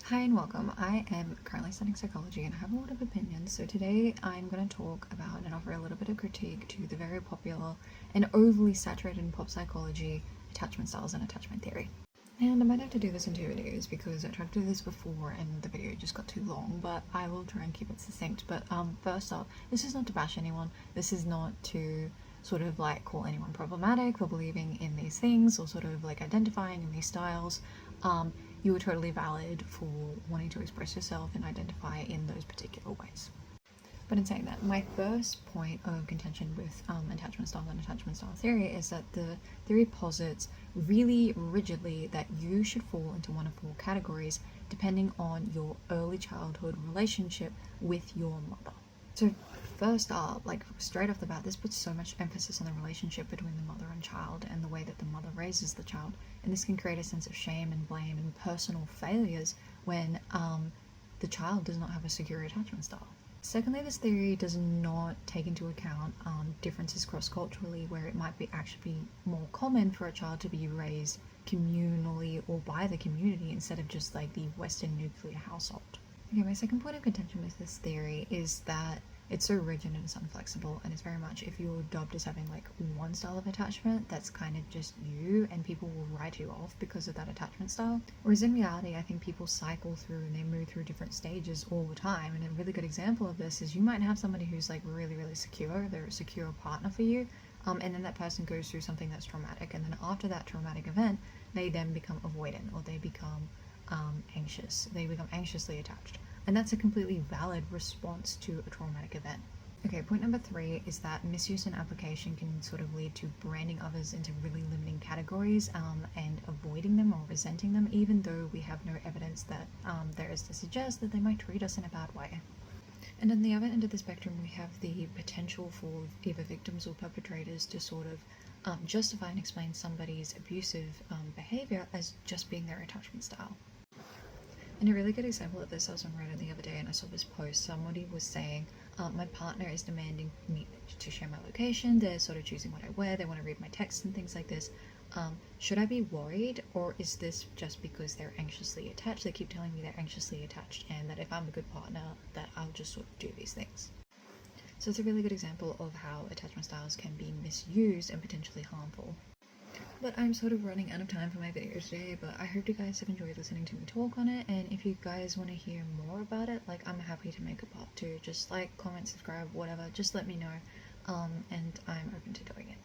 Hi and welcome. I am currently studying psychology and I have a lot of opinions. So today I'm going to talk about and offer a little bit of critique to the very popular and overly saturated in pop psychology attachment styles and attachment theory. And I might have to do this in two videos because I tried to do this before and the video just got too long, but I will try and keep it succinct. But first off, this is not to bash anyone. This is not to sort of like call anyone problematic for believing in these things or sort of like identifying in these styles. You are totally valid for wanting to express yourself and identify in those particular ways. But in saying that, my first point of contention with attachment style and attachment style theory is that the theory posits really rigidly that you should fall into one of four categories depending on your early childhood relationship with your mother. So first up, like straight off the bat, this puts so much emphasis on the relationship between the mother and child and the way that the mother raises the child, and this can create a sense of shame and blame and personal failures when the child does not have a secure attachment style. Secondly, this theory does not take into account differences cross-culturally, where it might be actually more common for a child to be raised communally or by the community instead of just like the Western nuclear household. Okay, my second point of contention with this theory is that it's so rigid and it's unflexible, and it's very much if you're dubbed as having like one style of attachment, that's kind of just you, and people will write you off because of that attachment style. Whereas in reality, I think people cycle through and they move through different stages all the time. And a really good example of this is you might have somebody who's like really, really secure, they're a secure partner for you, and then that person goes through something that's traumatic, and then after that traumatic event, they then become avoidant or they become anxious. They become anxiously attached. And that's a completely valid response to a traumatic event. Okay, point number three is that misuse and application can sort of lead to branding others into really limiting categories and avoiding them or resenting them, even though we have no evidence that there is to suggest that they might treat us in a bad way. And on the other end of the spectrum, we have the potential for either victims or perpetrators to sort of justify and explain somebody's abusive behavior as just being their attachment style. And a really good example of this, I was on Reddit the other day and I saw this post. Somebody was saying, my partner is demanding me to share my location, they're sort of choosing what I wear, they want to read my texts and things like this. Should I be worried, or is this just because they're anxiously attached? They keep telling me they're anxiously attached and that if I'm a good partner, that I'll just sort of do these things. So it's a really good example of how attachment styles can be misused and potentially harmful. But I'm sort of running out of time for my video today, but I hope you guys have enjoyed listening to me talk on it, and if you guys want to hear more about it, like, I'm happy to make a part 2. Just like, comment, subscribe, whatever, just let me know, and I'm open to doing it.